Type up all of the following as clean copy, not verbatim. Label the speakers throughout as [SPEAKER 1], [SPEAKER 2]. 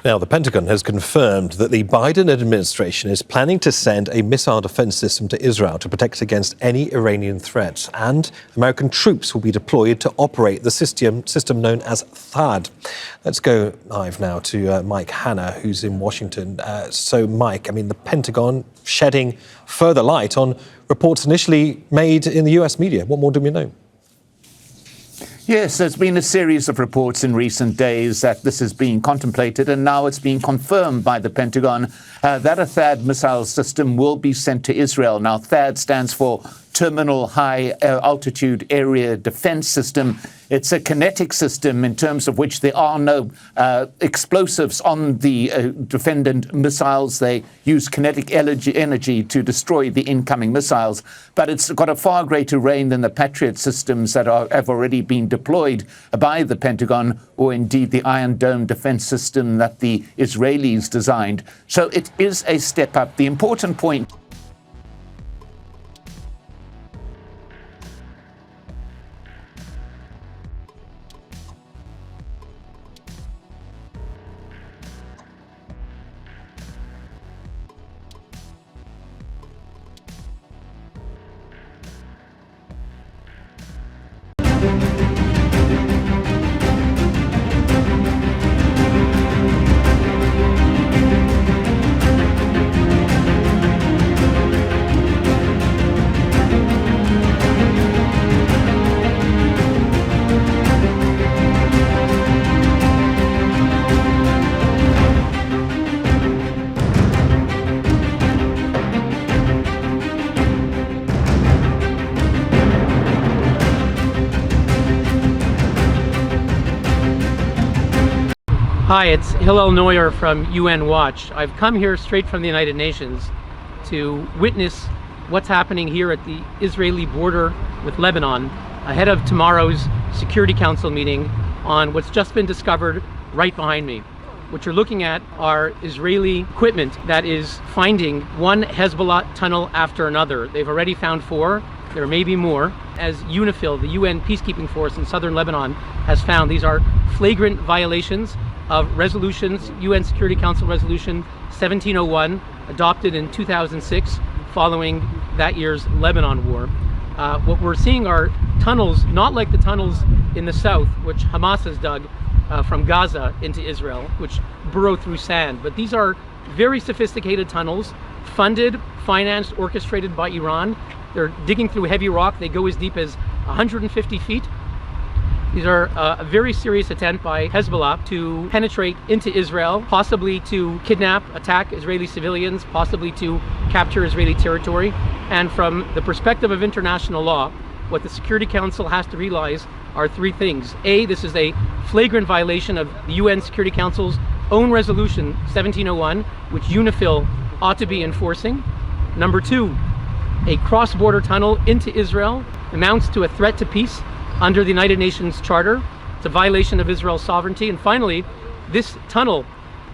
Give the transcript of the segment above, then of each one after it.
[SPEAKER 1] Now, the Pentagon has confirmed that the Biden administration is planning to send a missile defense system to Israel to protect against any Iranian threats, and American troops will be deployed to operate the system known as THAAD. Let's go live now to Mike Hanna, who's in Washington. So, Mike, the Pentagon shedding further light on reports initially made in the US media. What more do we know?
[SPEAKER 2] Yes, there's been a series of reports in recent days that this is being contemplated, and now it's being confirmed by the Pentagon that a THAAD missile system will be sent to Israel. Now, THAAD stands for Terminal High Altitude Area Defense System. It's a kinetic system in terms of which there are no explosives on the defendant missiles. They use kinetic energy to destroy the incoming missiles. But it's got a far greater range than the Patriot systems that have already been deployed by the Pentagon, or indeed the Iron Dome defense system that the Israelis designed. So it is a step up. The important point
[SPEAKER 3] Hi, it's Hillel Neuer from UN Watch. I've come here straight from the United Nations to witness what's happening here at the Israeli border with Lebanon ahead of tomorrow's Security Council meeting on what's just been discovered right behind me. What you're looking at are Israeli equipment that is finding one Hezbollah tunnel after another. They've already found 4. There may be more. As UNIFIL, the UN peacekeeping force in southern Lebanon, has found, these are flagrant violations of resolutions, UN Security Council Resolution 1701, adopted in 2006 following that year's Lebanon war. What we're seeing are tunnels, not like the tunnels in the south, which Hamas has dug from Gaza into Israel, which burrow through sand, but these are very sophisticated tunnels, funded, financed, orchestrated by Iran. They're digging through heavy rock. They go as deep as 150 feet. These are a very serious attempt by Hezbollah to penetrate into Israel, possibly to kidnap, attack Israeli civilians, possibly to capture Israeli territory. And from the perspective of international law, what the Security Council has to realize are 3 things. A, this is a flagrant violation of the UN Security Council's own resolution 1701, which UNIFIL ought to be enforcing. Number 2, a cross-border tunnel into Israel amounts to a threat to peace under the United Nations Charter. It's a violation of Israel's sovereignty. And finally, this tunnel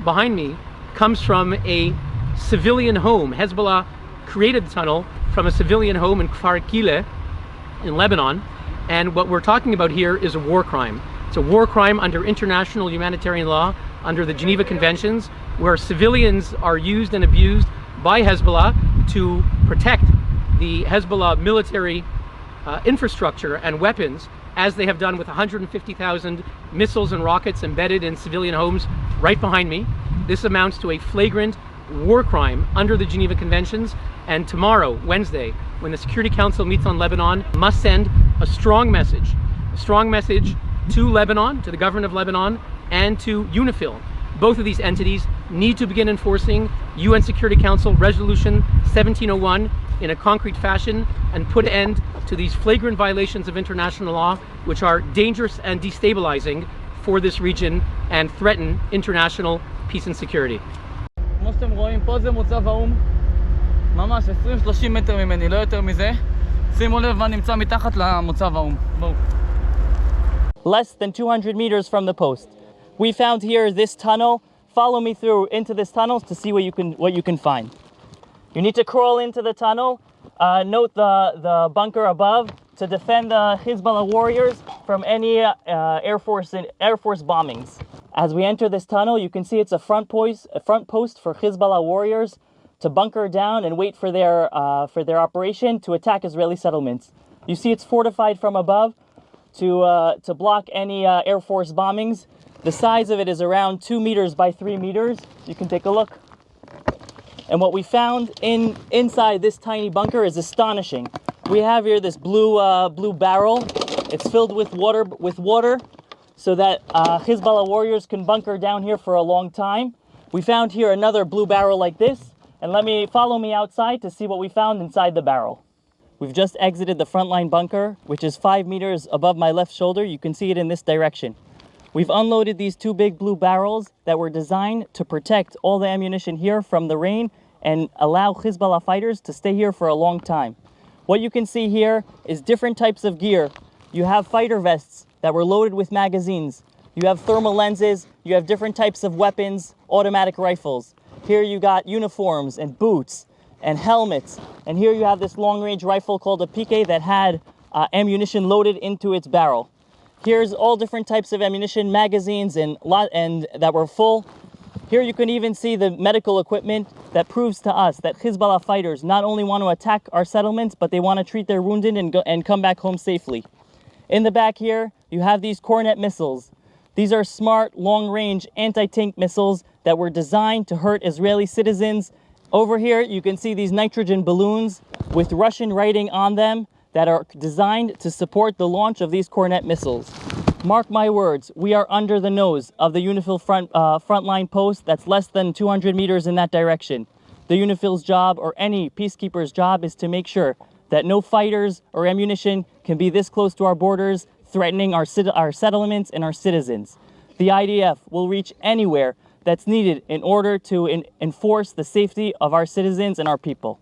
[SPEAKER 3] behind me comes from a civilian home. Hezbollah created the tunnel from a civilian home in Kfar Kile in Lebanon. And what we're talking about here is a war crime. It's a war crime under international humanitarian law, under the Geneva Conventions, where civilians are used and abused by Hezbollah to protect the Hezbollah military infrastructure and weapons, as they have done with 150,000 missiles and rockets embedded in civilian homes right behind me. This amounts to a flagrant war crime under the Geneva Conventions, and tomorrow, Wednesday, when the Security Council meets on Lebanon, must send a strong message to Lebanon, to the government of Lebanon, and to UNIFIL. Both of these entities need to begin enforcing UN Security Council Resolution 1701 in a concrete fashion and put an end to these flagrant violations of international law, which are dangerous and destabilizing for this region and threaten international peace and security.
[SPEAKER 4] כמו שאתם רואים, פה זה מוצב האום, ממש 20-30 מטר ממני, לא יותר מזה. שימו לב מה נמצא מתחת למוצב האום. בואו.
[SPEAKER 5] Less than 200 meters from the post. We found here this tunnel. Follow me through into this tunnel to see what you can find. You need to crawl into the tunnel. Note the bunker above to defend the Hezbollah warriors from any Air Force bombings. As we enter this tunnel, you can see it's a front post for Hezbollah warriors to bunker down and wait for their operation to attack Israeli settlements. You see it's fortified from above to block any Air Force bombings. The size of it is around 2 meters by 3 meters. You can take a look. And what we found inside this tiny bunker is astonishing. We have here this blue barrel. It's filled with water so that Hezbollah warriors can bunker down here for a long time. We found here another blue barrel like this. And follow me outside to see what we found inside the barrel. We've just exited the frontline bunker, which is 5 meters above my left shoulder. You can see it in this direction. We've unloaded these 2 big blue barrels that were designed to protect all the ammunition here from the rain and allow Hezbollah fighters to stay here for a long time. What you can see here is different types of gear. You have fighter vests that were loaded with magazines. You have thermal lenses. You have different types of weapons, automatic rifles. Here you got uniforms and boots and helmets. And here you have this long-range rifle called a PK that had ammunition loaded into its barrel. Here's all different types of ammunition, magazines, and that were full. Here you can even see the medical equipment that proves to us that Hezbollah fighters not only want to attack our settlements, but they want to treat their wounded and come back home safely. In the back here, you have these Cornet missiles. These are smart, long-range anti-tank missiles that were designed to hurt Israeli citizens. Over here, you can see these nitrogen balloons with Russian writing on them that are designed to support the launch of these Cornet missiles. Mark my words, we are under the nose of the UNIFIL frontline post that's less than 200 meters in that direction. The UNIFIL's job, or any peacekeeper's job, is to make sure that no fighters or ammunition can be this close to our borders, threatening our settlements and our citizens. The IDF will reach anywhere that's needed in order to enforce the safety of our citizens and our people.